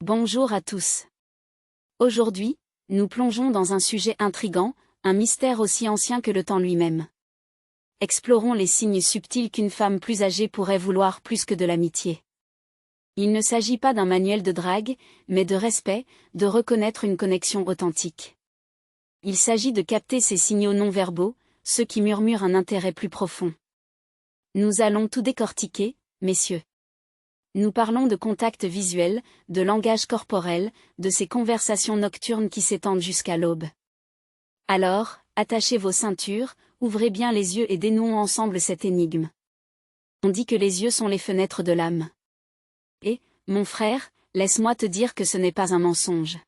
Bonjour à tous. Aujourd'hui, nous plongeons dans un sujet intrigant, un mystère aussi ancien que le temps lui-même. Explorons les signes subtils qu'une femme plus âgée pourrait vouloir plus que de l'amitié. Il ne s'agit pas d'un manuel de drague, mais de respect, de reconnaître une connexion authentique. Il s'agit de capter ces signaux non-verbaux, ceux qui murmurent un intérêt plus profond. Nous allons tout décortiquer, messieurs. Nous parlons de contact visuel, de langage corporel, de ces conversations nocturnes qui s'étendent jusqu'à l'aube. Alors, attachez vos ceintures, ouvrez bien les yeux et dénouons ensemble cette énigme. On dit que les yeux sont les fenêtres de l'âme. Et, mon frère, laisse-moi te dire que ce n'est pas un mensonge.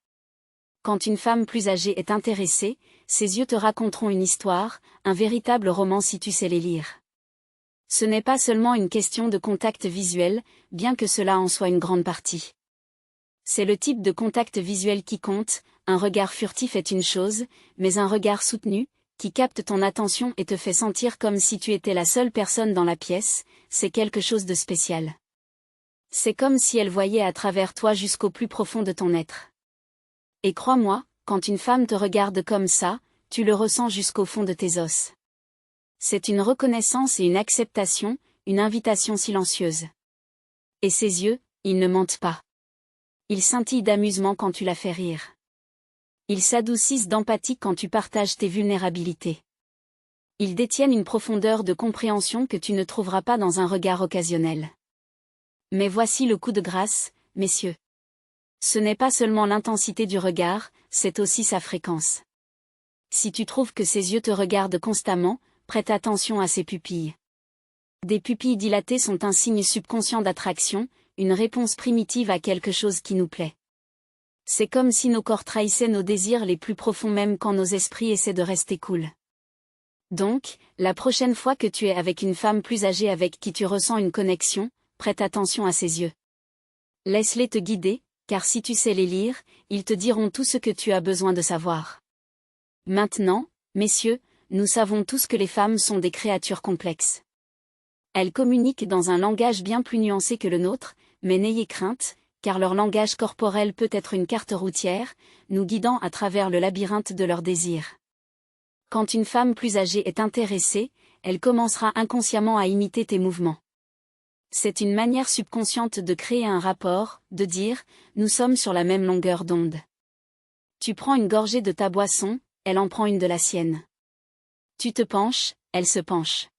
Quand une femme plus âgée est intéressée, ses yeux te raconteront une histoire, un véritable roman si tu sais les lire. Ce n'est pas seulement une question de contact visuel, bien que cela en soit une grande partie. C'est le type de contact visuel qui compte, un regard furtif est une chose, mais un regard soutenu, qui capte ton attention et te fait sentir comme si tu étais la seule personne dans la pièce, c'est quelque chose de spécial. C'est comme si elle voyait à travers toi jusqu'au plus profond de ton être. Et crois-moi, quand une femme te regarde comme ça, tu le ressens jusqu'au fond de tes os. C'est une reconnaissance et une acceptation, une invitation silencieuse. Et ses yeux, ils ne mentent pas. Ils scintillent d'amusement quand tu la fais rire. Ils s'adoucissent d'empathie quand tu partages tes vulnérabilités. Ils détiennent une profondeur de compréhension que tu ne trouveras pas dans un regard occasionnel. Mais voici le coup de grâce, messieurs. Ce n'est pas seulement l'intensité du regard, c'est aussi sa fréquence. Si tu trouves que ses yeux te regardent constamment, prête attention à ses pupilles. Des pupilles dilatées sont un signe subconscient d'attraction, une réponse primitive à quelque chose qui nous plaît. C'est comme si nos corps trahissaient nos désirs les plus profonds même quand nos esprits essaient de rester cool. Donc, la prochaine fois que tu es avec une femme plus âgée avec qui tu ressens une connexion, prête attention à ses yeux. Laisse-les te guider, car si tu sais les lire, ils te diront tout ce que tu as besoin de savoir. Maintenant, messieurs, nous savons tous que les femmes sont des créatures complexes. Elles communiquent dans un langage bien plus nuancé que le nôtre, mais n'ayez crainte, car leur langage corporel peut être une carte routière, nous guidant à travers le labyrinthe de leurs désirs. Quand une femme plus âgée est intéressée, elle commencera inconsciemment à imiter tes mouvements. C'est une manière subconsciente de créer un rapport, de dire « nous sommes sur la même longueur d'onde ». Tu prends une gorgée de ta boisson, elle en prend une de la sienne. Tu te penches, elle se penche.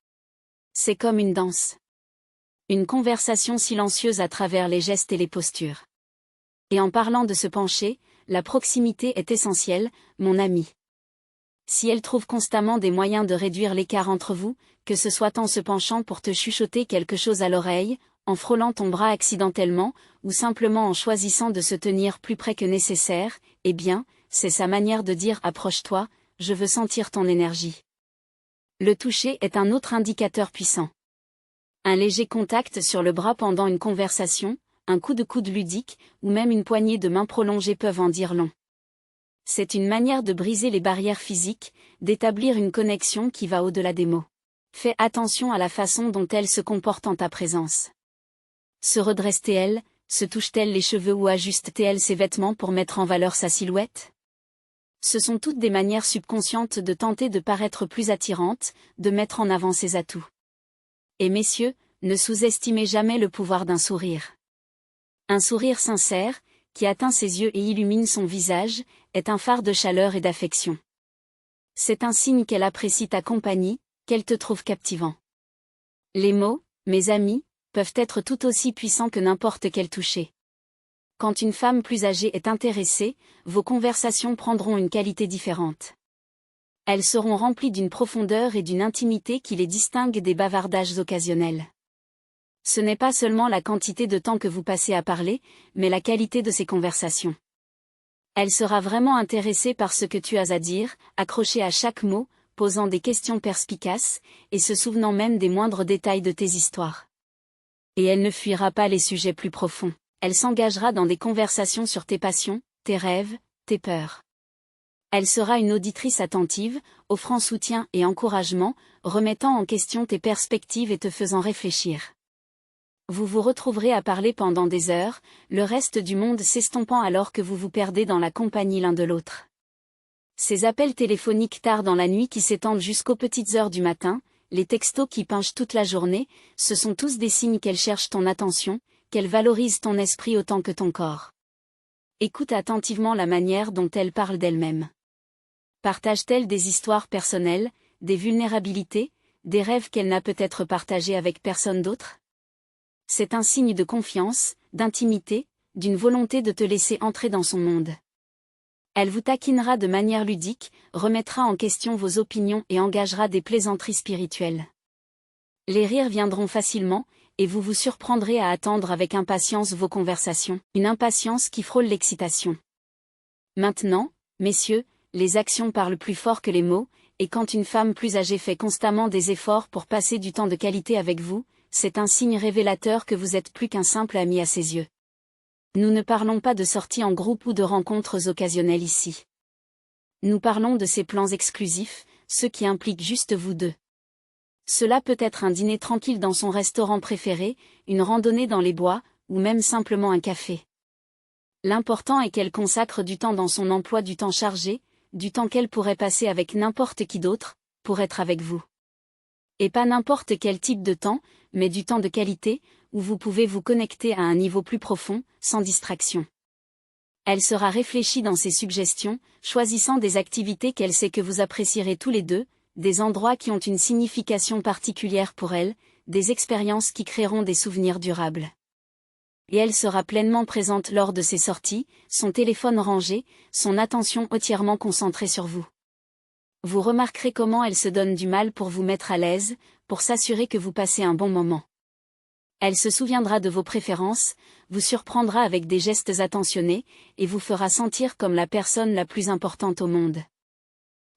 C'est comme une danse. Une conversation silencieuse à travers les gestes et les postures. Et en parlant de se pencher, la proximité est essentielle, mon ami. Si elle trouve constamment des moyens de réduire l'écart entre vous, que ce soit en se penchant pour te chuchoter quelque chose à l'oreille, en frôlant ton bras accidentellement, ou simplement en choisissant de se tenir plus près que nécessaire, eh bien, c'est sa manière de dire « approche-toi, je veux sentir ton énergie ». Le toucher est un autre indicateur puissant. Un léger contact sur le bras pendant une conversation, un coup de coude ludique, ou même une poignée de main prolongée peuvent en dire long. C'est une manière de briser les barrières physiques, d'établir une connexion qui va au-delà des mots. Fais attention à la façon dont elle se comporte en ta présence. Se redresse-t-elle, se touche-t-elle les cheveux ou ajuste-t-elle ses vêtements pour mettre en valeur sa silhouette ? Ce sont toutes des manières subconscientes de tenter de paraître plus attirante, de mettre en avant ses atouts. Et messieurs, ne sous-estimez jamais le pouvoir d'un sourire. Un sourire sincère, qui atteint ses yeux et illumine son visage, est un phare de chaleur et d'affection. C'est un signe qu'elle apprécie ta compagnie, qu'elle te trouve captivant. Les mots, mes amis, peuvent être tout aussi puissants que n'importe quel toucher. Quand une femme plus âgée est intéressée, vos conversations prendront une qualité différente. Elles seront remplies d'une profondeur et d'une intimité qui les distinguent des bavardages occasionnels. Ce n'est pas seulement la quantité de temps que vous passez à parler, mais la qualité de ces conversations. Elle sera vraiment intéressée par ce que tu as à dire, accrochée à chaque mot, posant des questions perspicaces, et se souvenant même des moindres détails de tes histoires. Et elle ne fuira pas les sujets plus profonds. Elle s'engagera dans des conversations sur tes passions, tes rêves, tes peurs. Elle sera une auditrice attentive, offrant soutien et encouragement, remettant en question tes perspectives et te faisant réfléchir. Vous vous retrouverez à parler pendant des heures, le reste du monde s'estompant alors que vous vous perdez dans la compagnie l'un de l'autre. Ces appels téléphoniques tard dans la nuit qui s'étendent jusqu'aux petites heures du matin, les textos qui pinchent toute la journée, ce sont tous des signes qu'elle cherche ton attention, qu'elle valorise ton esprit autant que ton corps. Écoute attentivement la manière dont elle parle d'elle-même. Partage-t-elle des histoires personnelles, des vulnérabilités, des rêves qu'elle n'a peut-être partagés avec personne d'autre? C'est un signe de confiance, d'intimité, d'une volonté de te laisser entrer dans son monde. Elle vous taquinera de manière ludique, remettra en question vos opinions et engagera des plaisanteries spirituelles. Les rires viendront facilement, et vous vous surprendrez à attendre avec impatience vos conversations, une impatience qui frôle l'excitation. Maintenant, messieurs, les actions parlent plus fort que les mots, et quand une femme plus âgée fait constamment des efforts pour passer du temps de qualité avec vous, c'est un signe révélateur que vous êtes plus qu'un simple ami à ses yeux. Nous ne parlons pas de sorties en groupe ou de rencontres occasionnelles ici. Nous parlons de ces plans exclusifs, ceux qui impliquent juste vous deux. Cela peut être un dîner tranquille dans son restaurant préféré, une randonnée dans les bois, ou même simplement un café. L'important est qu'elle consacre du temps dans son emploi du temps chargé, du temps qu'elle pourrait passer avec n'importe qui d'autre, pour être avec vous. Et pas n'importe quel type de temps, mais du temps de qualité, où vous pouvez vous connecter à un niveau plus profond, sans distraction. Elle sera réfléchie dans ses suggestions, choisissant des activités qu'elle sait que vous apprécierez tous les deux, des endroits qui ont une signification particulière pour elle, des expériences qui créeront des souvenirs durables. Et elle sera pleinement présente lors de ses sorties, son téléphone rangé, son attention entièrement concentrée sur vous. Vous remarquerez comment elle se donne du mal pour vous mettre à l'aise, pour s'assurer que vous passez un bon moment. Elle se souviendra de vos préférences, vous surprendra avec des gestes attentionnés, et vous fera sentir comme la personne la plus importante au monde.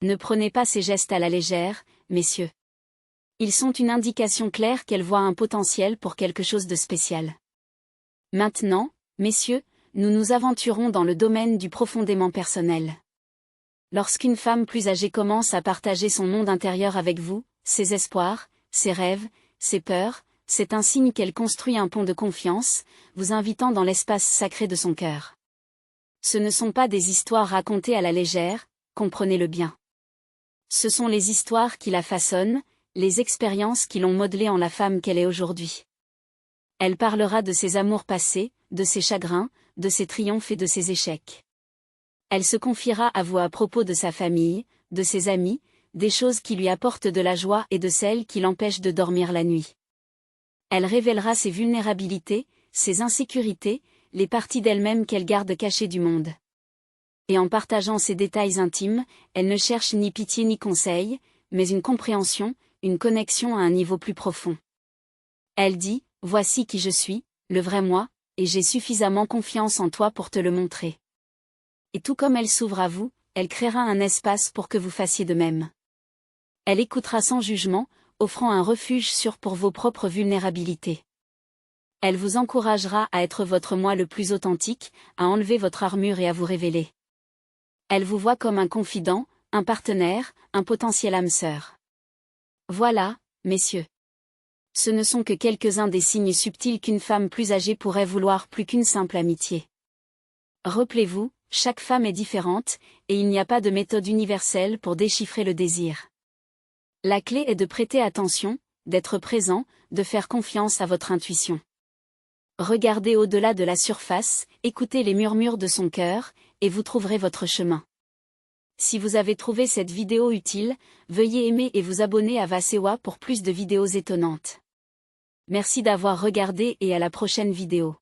Ne prenez pas ces gestes à la légère, messieurs. Ils sont une indication claire qu'elle voit un potentiel pour quelque chose de spécial. Maintenant, messieurs, nous nous aventurons dans le domaine du profondément personnel. Lorsqu'une femme plus âgée commence à partager son monde intérieur avec vous, ses espoirs, ses rêves, ses peurs, c'est un signe qu'elle construit un pont de confiance, vous invitant dans l'espace sacré de son cœur. Ce ne sont pas des histoires racontées à la légère, comprenez-le bien. Ce sont les histoires qui la façonnent, les expériences qui l'ont modelée en la femme qu'elle est aujourd'hui. Elle parlera de ses amours passés, de ses chagrins, de ses triomphes et de ses échecs. Elle se confiera à vous à propos de sa famille, de ses amis, des choses qui lui apportent de la joie et de celles qui l'empêchent de dormir la nuit. Elle révélera ses vulnérabilités, ses insécurités, les parties d'elle-même qu'elle garde cachées du monde. Et en partageant ces détails intimes, elle ne cherche ni pitié ni conseil, mais une compréhension, une connexion à un niveau plus profond. Elle dit, « Voici qui je suis, le vrai moi, et j'ai suffisamment confiance en toi pour te le montrer. » Et tout comme elle s'ouvre à vous, elle créera un espace pour que vous fassiez de même. Elle écoutera sans jugement, offrant un refuge sûr pour vos propres vulnérabilités. Elle vous encouragera à être votre moi le plus authentique, à enlever votre armure et à vous révéler. Elle vous voit comme un confident, un partenaire, un potentiel âme sœur. Voilà, messieurs. Ce ne sont que quelques-uns des signes subtils qu'une femme plus âgée pourrait vouloir plus qu'une simple amitié. Rappelez-vous, chaque femme est différente, et il n'y a pas de méthode universelle pour déchiffrer le désir. La clé est de prêter attention, d'être présent, de faire confiance à votre intuition. Regardez au-delà de la surface, écoutez les murmures de son cœur, et vous trouverez votre chemin. Si vous avez trouvé cette vidéo utile, veuillez aimer et vous abonner à Vasewa pour plus de vidéos étonnantes. Merci d'avoir regardé et à la prochaine vidéo.